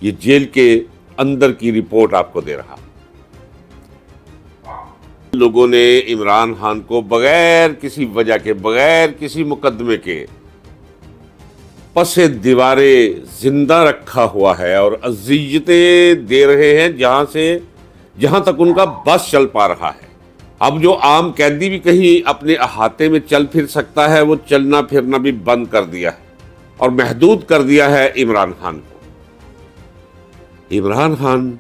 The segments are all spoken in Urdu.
یہ جیل کے اندر کی رپورٹ آپ کو دے رہا. لوگوں نے عمران خان کو بغیر کسی وجہ کے، بغیر کسی مقدمے کے پس دیواریں زندہ رکھا ہوا ہے اور اذیتیں دے رہے ہیں جہاں تک ان کا بس چل پا رہا ہے. اب جو عام قیدی بھی کہیں اپنے احاطے میں چل پھر سکتا ہے، وہ چلنا پھرنا بھی بند کر دیا ہے اور محدود کر دیا ہے عمران خان کو. عمران خان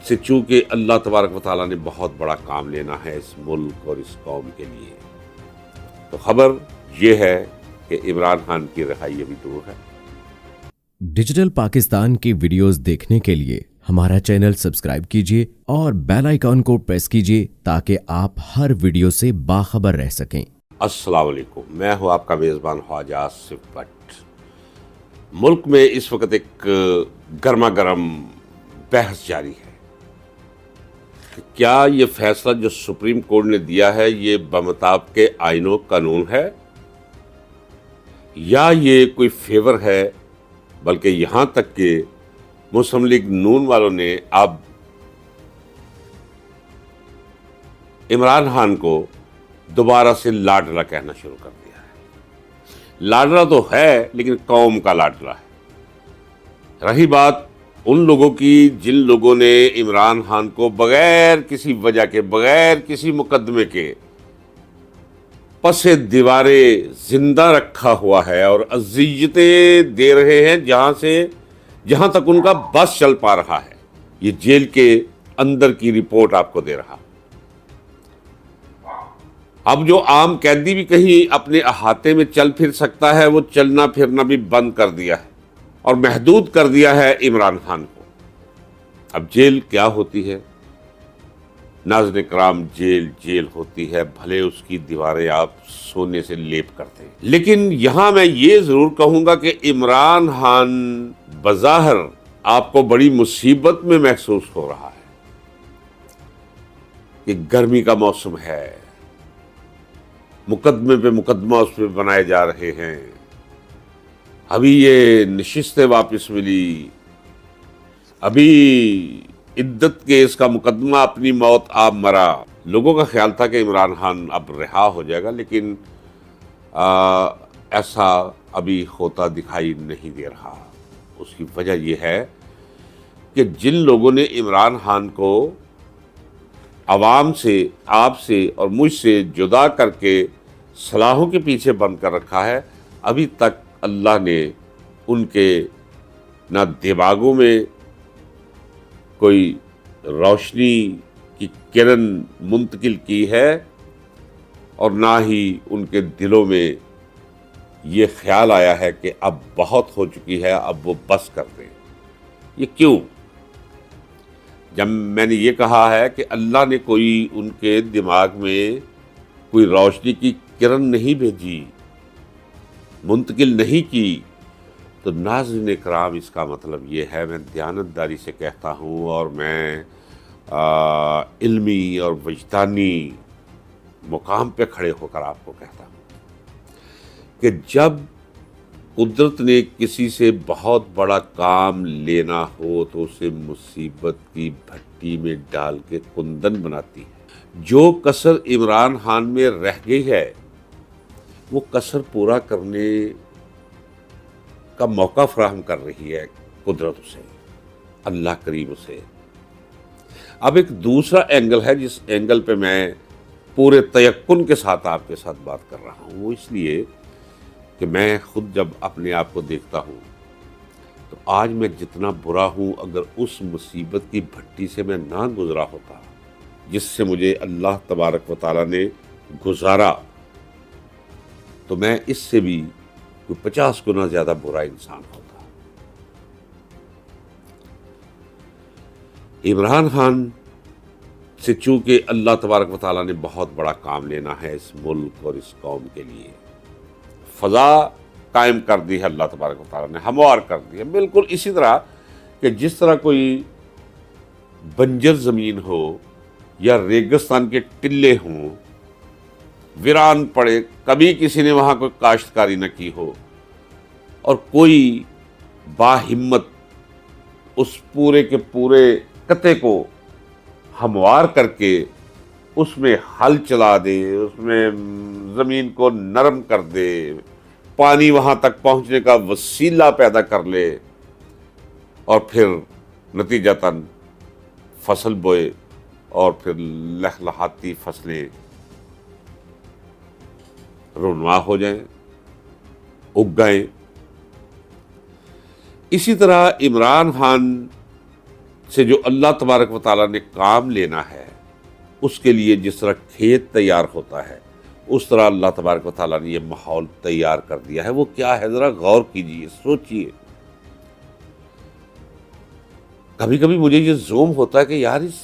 سے چونکہ اللہ تبارک و تعالیٰ نے بہت بڑا کام لینا ہے اس ملک اور اس قوم کے لیے، تو خبر یہ ہے کہ عمران خان کی رہائی ابھی دور ہے. ڈیجیٹل پاکستان کی ویڈیوز دیکھنے کے لیے ہمارا چینل سبسکرائب کیجیے اور بیل آئیکن کو پریس کیجیے تاکہ آپ ہر ویڈیو سے باخبر رہ سکیں. السلام علیکم، میں ہوں آپ کا میزبان خواجہ آصف بٹ. ملک میں اس وقت ایک گرما گرم بحث جاری ہے کہ کیا یہ فیصلہ جو سپریم کورٹ نے دیا ہے یہ بمطابق کے آئین و قانون ہے یا یہ کوئی فیور ہے. بلکہ یہاں تک کہ مسلم لیگ نون والوں نے اب عمران خان کو دوبارہ سے لاڈلا کہنا شروع کر دیا ہے. لاڈلا تو ہے لیکن قوم کا لاڈلا ہے. رہی بات ان لوگوں کی جن لوگوں نے عمران خان کو بغیر کسی وجہ کے، بغیر کسی مقدمے کے پس دیواریں زندہ رکھا ہوا ہے اور اذیتیں دے رہے ہیں جہاں تک ان کا بس چل پا رہا ہے. یہ جیل کے اندر کی رپورٹ آپ کو دے رہا. اب جو عام قیدی بھی کہیں اپنے احاطے میں چل پھر سکتا ہے، وہ چلنا پھرنا بھی بند کر دیا ہے اور محدود کر دیا ہے عمران خان کو. اب جیل کیا ہوتی ہے ناظرین کرام؟ جیل ہوتی ہے، بھلے اس کی دیواریں آپ سونے سے لیپ کرتے ہیں، لیکن یہاں میں یہ ضرور کہوں گا کہ عمران خان بظاہر آپ کو بڑی مصیبت میں محسوس ہو رہا ہے کہ گرمی کا موسم ہے، مقدمے پہ مقدمہ اس پہ بنائے جا رہے ہیں. ابھی یہ نشستیں واپس ملی، ابھی عدت کیس کا مقدمہ، اپنی موت آپ مرا. لوگوں کا خیال تھا کہ عمران خان اب رہا ہو جائے گا، لیکن ایسا ابھی ہوتا دکھائی نہیں دے رہا. اس کی وجہ یہ ہے کہ جن لوگوں نے عمران خان کو عوام سے، آپ سے اور مجھ سے جدا کر کے صلاحوں کے پیچھے بند کر رکھا ہے، ابھی تک اللہ نے ان کے نہ دماغوں میں کوئی روشنی کی کرن منتقل کی ہے اور نہ ہی ان کے دلوں میں یہ خیال آیا ہے کہ اب بہت ہو چکی ہے، اب وہ بس کر دیں. یہ کیوں؟ جب میں نے یہ کہا ہے کہ اللہ نے کوئی ان کے دماغ میں کوئی روشنی کی کرن نہیں بھیجی، منتقل نہیں کی، تو ناظرین کرام اس کا مطلب یہ ہے، میں دیانتداری سے کہتا ہوں اور میں علمی اور وجدانی مقام پہ کھڑے ہو کر آپ کو کہتا ہوں کہ جب قدرت نے کسی سے بہت بڑا کام لینا ہو تو اسے مصیبت کی بھٹی میں ڈال کے کندن بناتی ہے. جو کسر عمران خان میں رہ گئی ہے وہ کسر پورا کرنے کا موقع فراہم کر رہی ہے قدرت اسے، اللہ کریم اسے. اب ایک دوسرا اینگل ہے جس اینگل پہ میں پورے تیقن کے ساتھ آپ کے ساتھ بات کر رہا ہوں. وہ اس لیے کہ میں خود جب اپنے آپ کو دیکھتا ہوں تو آج میں جتنا برا ہوں، اگر اس مصیبت کی بھٹی سے میں نہ گزرا ہوتا جس سے مجھے اللہ تبارک و تعالیٰ نے گزارا، تو میں اس سے بھی 50 گنا زیادہ برا انسان ہوتا. عمران خان سے چونکہ اللہ تبارک و تعالیٰ نے بہت بڑا کام لینا ہے اس ملک اور اس قوم کے لیے، فضا قائم کر دی ہے اللہ تبارک و تعالیٰ نے، ہموار کر دی ہے. بالکل اسی طرح کہ جس طرح کوئی بنجر زمین ہو یا ریگستان کے ٹلے ہوں، ویران پڑے، کبھی کسی نے وہاں کوئی کاشتکاری نہ کی ہو، اور کوئی باہمت اس پورے کے پورے قطعے کو ہموار کر کے اس میں ہل چلا دے، اس میں زمین کو نرم کر دے، پانی وہاں تک پہنچنے کا وسیلہ پیدا کر لے، اور پھر نتیجتاً فصل بوئے، اور پھر لہلہاتی فصلیں رونما ہو جائیں، اگ گئیں۔ اسی طرح عمران خان سے جو اللہ تبارک و تعالیٰ نے کام لینا ہے، اس کے لیے جس طرح کھیت تیار ہوتا ہے، اس طرح اللہ تبارک و تعالیٰ نے یہ ماحول تیار کر دیا ہے۔ وہ کیا ہے، ذرا غور کیجئے، سوچئے۔ کبھی کبھی مجھے یہ زوم ہوتا ہے کہ یار اس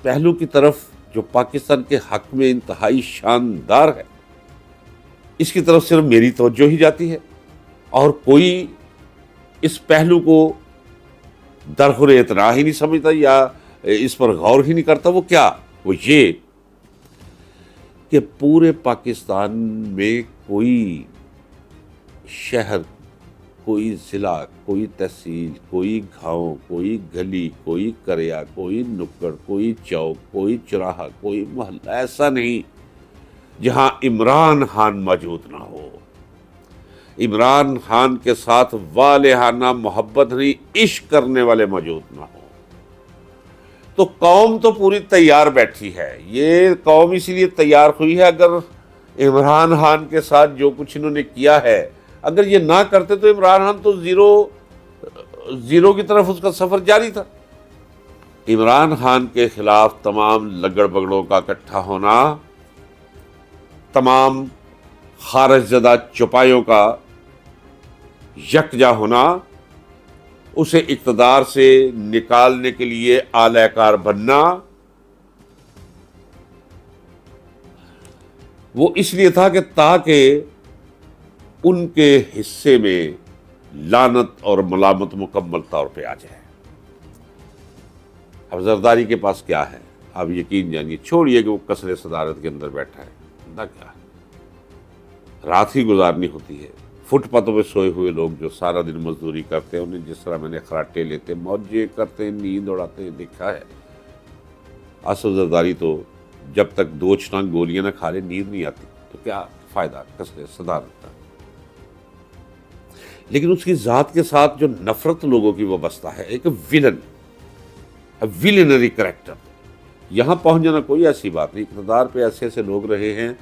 پہلو کی طرف جو پاکستان کے حق میں انتہائی شاندار ہے، اس کی طرف صرف میری توجہ ہی جاتی ہے، اور کوئی اس پہلو کو درخور اعتراض ہی نہیں سمجھتا یا اس پر غور ہی نہیں کرتا۔ وہ کیا؟ وہ یہ کہ پورے پاکستان میں کوئی شہر، کوئی ضلع، کوئی تحصیل، کوئی گاؤں، کوئی گلی، کوئی قریہ، کوئی نکڑ، کوئی چوک، کوئی چوراہا، کوئی محلہ ایسا نہیں جہاں عمران خان موجود نہ ہو۔ عمران خان کے ساتھ والہانہ محبت نہیں، عشق کرنے والے موجود نہ ہو۔ تو قوم تو پوری تیار بیٹھی ہے۔ یہ قوم اسی لیے تیار ہوئی ہے، اگر عمران خان کے ساتھ جو کچھ انہوں نے کیا ہے، اگر یہ نہ کرتے تو عمران خان تو زیرو کی طرف اس کا سفر جاری تھا۔ عمران خان کے خلاف تمام لگڑ بگڑوں کا اکٹھا ہونا، تمام خارج زدہ چوپایوں کا یکجا ہونا، اسے اقتدار سے نکالنے کے لیے آلہ کار بننا، وہ اس لیے تھا کہ تاکہ ان کے حصے میں لعنت اور ملامت مکمل طور پہ آ جائے۔ اب زرداری کے پاس کیا ہے؟ آپ یقین جانیے، چھوڑیے کہ وہ قصر صدارت کے اندر بیٹھا ہے، نہ کیا ہے، رات ہی گزارنی ہوتی ہے۔ فٹ پاتھوں پہ سوئے ہوئے لوگ جو سارا دن مزدوری کرتے ہیں، انہیں جس طرح میں نے خراٹے لیتے، موجے کرتے ہیں، نیند اڑاتے ہیں، دیکھا ہے۔ آصف زرداری تو جب تک 2 چھلانگ گولیاں نہ کھا لے نیند نہیں آتی، تو کیا فائدہ قصر صدارت کا۔ لیکن اس کی ذات کے ساتھ جو نفرت لوگوں کی وابستہ ہے، ایک ویلنری کریکٹر، یہاں پہنچ جانا کوئی ایسی بات نہیں۔ اقتدار پہ ایسے ایسے لوگ رہے ہیں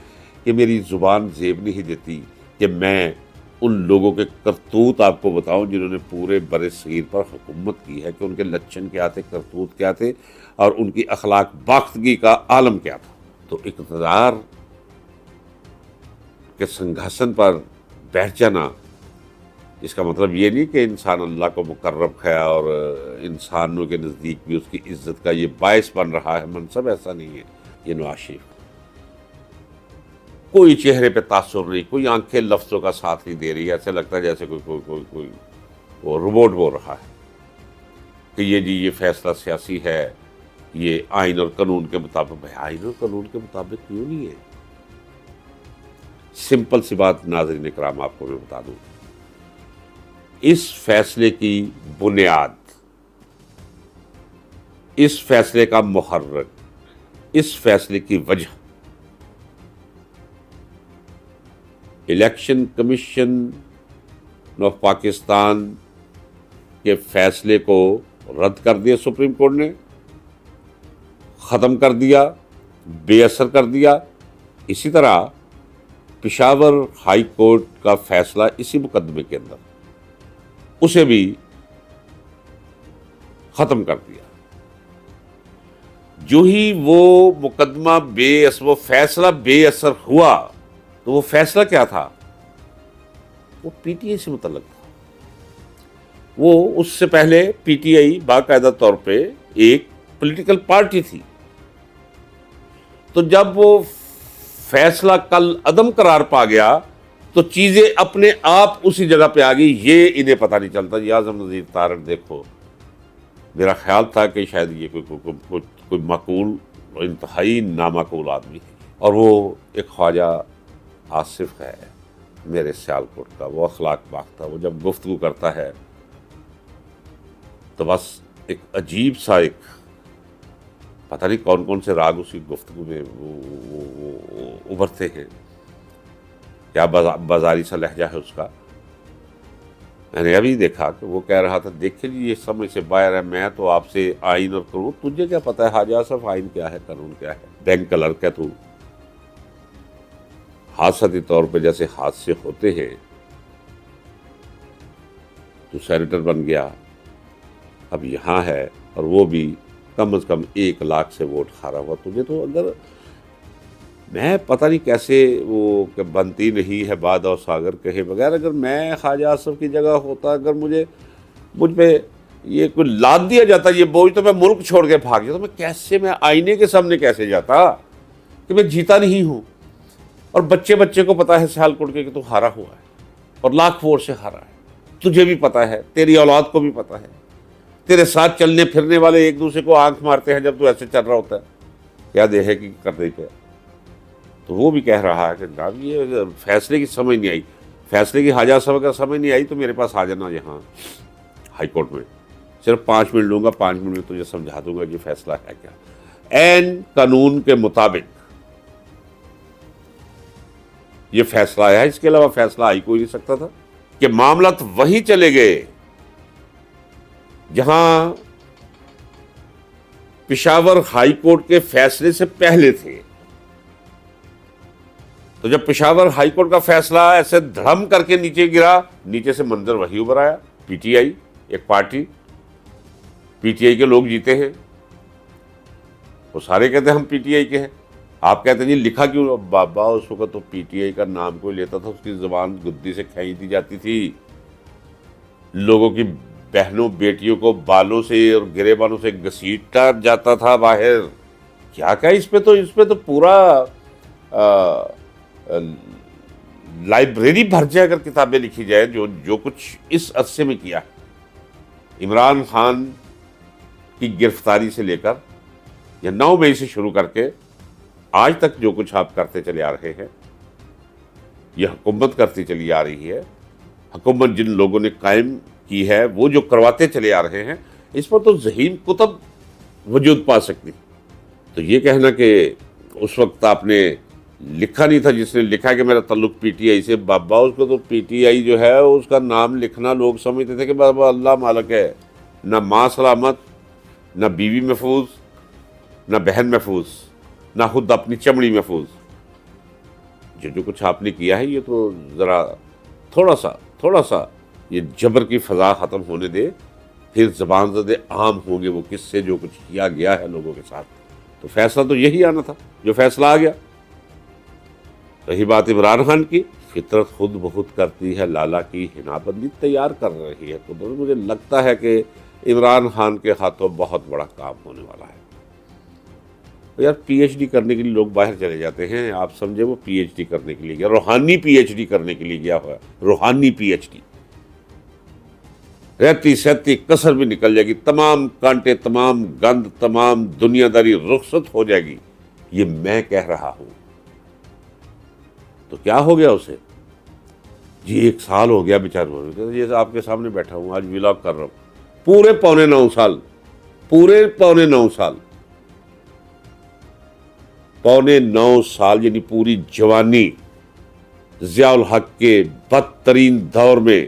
کہ میری زبان زیب نہیں دیتی کہ میں ان لوگوں کے کرتوت آپ کو بتاؤں جنہوں نے پورے بر صغیر پر حکومت کی ہے، کہ ان کے لچھن کیا تھے، کرتوت کیا تھے، اور ان کی اخلاق باختگی کا عالم کیا تھا۔ تو اقتدار کے سنگھاسن پر بیٹھ جانا، اس کا مطلب یہ نہیں کہ انسان اللہ کو مقرب ہے اور انسانوں کے نزدیک بھی اس کی عزت کا یہ باعث بن رہا ہے منصب، ایسا نہیں ہے۔ یہ نواشی کوئی چہرے پہ تاثر نہیں، کوئی آنکھیں لفظوں کا ساتھ نہیں دے رہی ہے، ایسے لگتا ہے جیسے کوئی وہ روبوٹ بول رہا ہے کہ یہ جی یہ فیصلہ سیاسی ہے، یہ آئین اور قانون کے مطابق۔ بھائی آئین اور قانون کے مطابق کیوں نہیں ہے؟ سمپل سی بات ناظرین کرام آپ کو میں بتا دوں، اس فیصلے کی بنیاد، اس فیصلے کا محرک، اس فیصلے کی وجہ الیکشن کمیشن آف پاکستان کے فیصلے کو رد کر دیا سپریم کورٹ نے، ختم کر دیا، بے اثر کر دیا۔ اسی طرح پشاور ہائی کورٹ کا فیصلہ اسی مقدمے کے اندر، اسے بھی ختم کر دیا۔ جو ہی وہ مقدمہ وہ فیصلہ بے اثر ہوا، تو وہ فیصلہ کیا تھا؟ وہ پی ٹی آئی سے متعلق تھا۔ وہ اس سے پہلے پی ٹی آئی باقاعدہ طور پہ ایک پولیٹیکل پارٹی تھی، تو جب وہ فیصلہ کل عدم قرار پا گیا تو چیزیں اپنے آپ اسی جگہ پہ آ گئی، یہ انہیں پتہ نہیں چلتا۔ یہ اعظم نذیر طارق دیکھو، میرا خیال تھا کہ شاید یہ کوئی معقول اور انتہائی نامعقول آدمی ہے، اور وہ ایک خواجہ آصف ہے میرے سیالکوٹ کا، وہ اخلاق پاک تھا۔ وہ جب گفتگو کرتا ہے تو بس ایک عجیب سا ایک پتہ نہیں کون کون سے راگ اسی گفتگو میں وہ ابھرتے ہیں، کیا بازاری سا لہجہ ہے اس کا. میں نے ابھی دیکھا کہ وہ کہہ رہا تھا دیکھیں جی یہ سمجھ سے باہر ہے، میں تو آپ سے آئین اور قانون، تجھے کیا پتہ ہے حاجی آصف آئین کیا ہے قانون کیا ہے، بینک کلرک ہے تو. حادثاتی طور پہ جیسے حادثے ہوتے ہیں، تو سینیٹر بن گیا، اب یہاں ہے اور وہ بھی کم از کم 1 لاکھ سے ووٹ ہارا ہوا. تجھے تو اگر میں پتہ نہیں کیسے وہ کہ بنتی نہیں ہے باد اور ساگر کہے بغیر، اگر میں خواجہ آصف کی جگہ ہوتا، اگر مجھ پہ یہ کوئی لاد دیا جاتا یہ بوجھ تو میں ملک چھوڑ کے بھاگ جاتا. میں آئینے کے سامنے کیسے جاتا کہ میں جیتا نہیں ہوں، اور بچے کو پتا ہے سیالکوٹ کے کہ تو ہارا ہوا ہے اور لاکھ ووٹ سے ہارا ہے. تجھے بھی پتا ہے، تیری اولاد کو بھی پتا ہے، تیرے ساتھ چلنے پھرنے والے ایک دوسرے کو آنکھ مارتے ہیں جب تو ایسے چل رہا ہوتا ہے، کیا دے ہے کہ کرنے پہ. تو وہ بھی کہہ رہا ہے کہ جناب یہ فیصلے کی سمجھ نہیں آئی، فیصلے کی حاجہ صاحب اگر سمجھ نہیں آئی تو میرے پاس آ جانا یہاں ہائی کورٹ میں، صرف 5 منٹ لوں گا، 5 منٹ میں تجھے سمجھا دوں گا یہ فیصلہ ہے کیا. عین قانون کے مطابق یہ فیصلہ آیا ہے، اس کے علاوہ فیصلہ آئی کوئی نہیں سکتا تھا. کہ معاملات وہیں چلے گئے جہاں پشاور ہائی کورٹ کے فیصلے سے پہلے تھے. تو جب پشاور ہائی کورٹ کا فیصلہ ایسے دھڑم کر کے نیچے گرا، نیچے سے منظر وہی ابھر آیا. پی ٹی آئی ایک پارٹی، پی ٹی آئی کے لوگ جیتے ہیں، وہ سارے کہتے ہیں ہم پی ٹی آئی کے ہیں. آپ کہتے ہیں جی لکھا کیوں؟ بابا اس وقت تو پی ٹی آئی کا نام کوئی لیتا تھا اس کی زبان گدی سے کھینچ دی جاتی تھی، لوگوں کی بہنوں بیٹیوں کو بالوں سے اور گرے بالوں سے گھسیٹا جاتا تھا باہر. کیا اس پہ تو پورا لائبریری بھر جائے اگر کتابیں لکھی جائے جو کچھ اس عرصے میں کیا ہے. عمران خان کی گرفتاری سے لے کر یا 9 مئی سے شروع کر کے آج تک جو کچھ آپ کرتے چلے آ رہے ہیں، یہ حکومت کرتی چلی آ رہی ہے، حکومت جن لوگوں نے قائم کی ہے وہ جو کرواتے چلے آ رہے ہیں، اس پر تو ذہین کتب وجود پا سکتی. تو یہ کہنا کہ اس وقت آپ نے لکھا نہیں تھا، جس نے لکھا کہ میرا تعلق پی ٹی آئی سے، بابا اس کو تو پی ٹی آئی جو ہے اس کا نام لکھنا لوگ سمجھتے تھے کہ بابا اللہ مالک ہے، نہ ماں سلامت، نہ بیوی محفوظ، نہ بہن محفوظ، نہ خود اپنی چمڑی محفوظ. جو کچھ آپ نے کیا ہے یہ تو ذرا تھوڑا سا یہ جبر کی فضا ختم ہونے دے، پھر زبان زدے عام ہوں گے وہ کس سے جو کچھ کیا گیا ہے لوگوں کے ساتھ. تو فیصلہ تو یہی آنا تھا جو فیصلہ آ گیا. رہی بات عمران خان کی، فطرت خود بخود کرتی ہے، لالا کی حنا بندی تیار کر رہی ہے. تو مجھے لگتا ہے کہ عمران خان کے ہاتھوں بہت بڑا کام ہونے والا ہے. یار پی ایچ ڈی کرنے کے لیے لوگ باہر چلے جاتے ہیں، آپ سمجھے وہ پی ایچ ڈی کرنے کے لیے گیا، روحانی پی ایچ ڈی کرنے کے لیے گیا ہوا ہے، روحانی پی ایچ ڈی. رہتی سہتی کسر بھی نکل جائے گی، تمام کانٹے، تمام گند، تمام دنیا داری رخصت ہو جائے گی. یہ میں کہہ رہا ہوں. تو کیا ہو گیا اسے؟ جی 1 سال ہو گیا بیچارہ، یہ آپ کے سامنے بیٹھا ہوں آج ولاگ کر رہا ہوں، پورے 9.25 سال، پورے 9.25 سال، 9.25 سال یعنی پوری جوانی ضیاء الحق کے بدترین دور میں.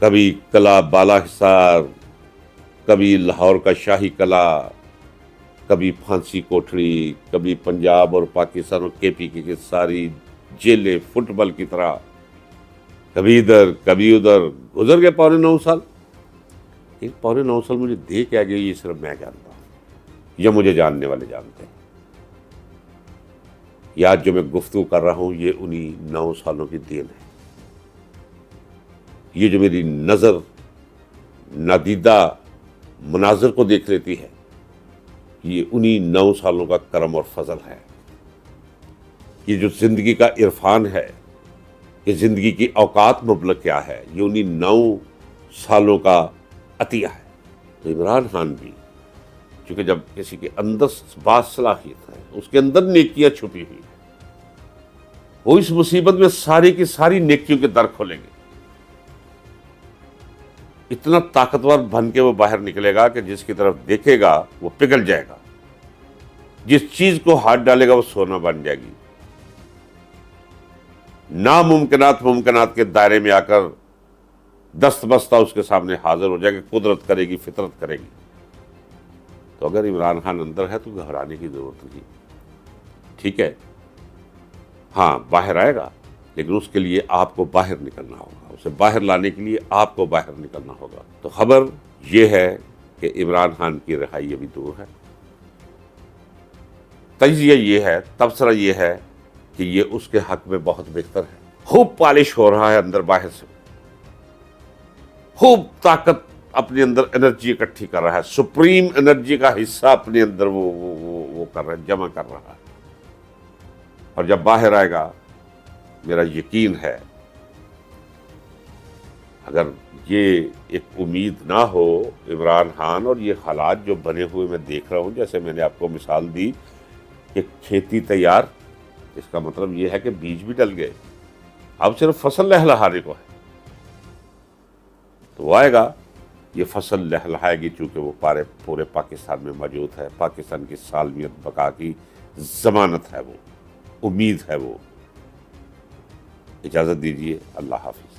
کبھی قلعہ بالا حصار، کبھی لاہور کا شاہی قلعہ، کبھی پھانسی کوٹھڑی، کبھی پنجاب اور پاکستان اور کے پی کی ساری جیلیں فٹ بال کی طرح، کبھی ادھر کبھی ادھر گزر گئے 9.25 سال. یہ 9.25 سال مجھے دے کے آگے یہ صرف میں جانتا ہوں یا مجھے جاننے والے جانتے ہیں. یہ آج جو میں گفتگو کر رہا ہوں یہ انہی 9 سالوں کی دین ہے. یہ جو میری نظر نادیدہ مناظر کو دیکھ لیتی ہے یہ انہی 9 سالوں کا کرم اور فضل ہے. یہ جو زندگی کا عرفان ہے، یہ زندگی کی اوقات مبلغ کیا ہے، یہ انہی 9 سالوں کا عطیہ ہے. تو عمران خان بھی چونکہ جب کسی کے اندر باصلاحیت ہے، اس کے اندر نیکیاں چھپی ہوئی ہیں، وہ اس مصیبت میں ساری کی ساری نیکیوں کے در کھولیں گے. اتنا طاقتور بن کے وہ باہر نکلے گا کہ جس کی طرف دیکھے گا وہ پگھل جائے گا، جس چیز کو ہاتھ ڈالے گا وہ سونا بن جائے گی۔ ناممکنات ممکنات کے دائرے میں آ کر دست بستہ اس کے سامنے حاضر ہو جائے گا، قدرت کرے گی، فطرت کرے گی۔ تو اگر عمران خان اندر ہے تو گھبرانے کی ضرورت نہیں، ٹھیک ہے، ہاں باہر آئے گا، لیکن اس کے لیے آپ کو باہر نکلنا ہوگا، اسے باہر لانے کے لیے آپ کو باہر نکلنا ہوگا۔ تو خبر یہ ہے کہ عمران خان کی رہائی ابھی دور ہے۔ تجزیہ یہ ہے، تبصرہ یہ ہے کہ یہ اس کے حق میں بہت بہتر ہے۔ خوب پالش ہو رہا ہے اندر باہر سے، خوب طاقت اپنے اندر انرجی اکٹھی کر رہا ہے، سپریم انرجی کا حصہ اپنے اندر وہ کر رہا ہے، جمع کر رہا ہے، اور جب باہر آئے گا میرا یقین ہے، اگر یہ ایک امید نہ ہو عمران خان اور یہ حالات جو بنے ہوئے میں دیکھ رہا ہوں، جیسے میں نے آپ کو مثال دی کہ کھیتی تیار، اس کا مطلب یہ ہے کہ بیج بھی ڈل گئے، اب صرف فصل لہلہانے کو ہے۔ تو وہ آئے گا، یہ فصل لہلہائے گی، چونکہ وہ پورے پاکستان میں موجود ہے، پاکستان کی سالمیت بقا کی ضمانت ہے، وہ امید ہے، وہ۔ اجازت دیجیے، اللہ حافظ۔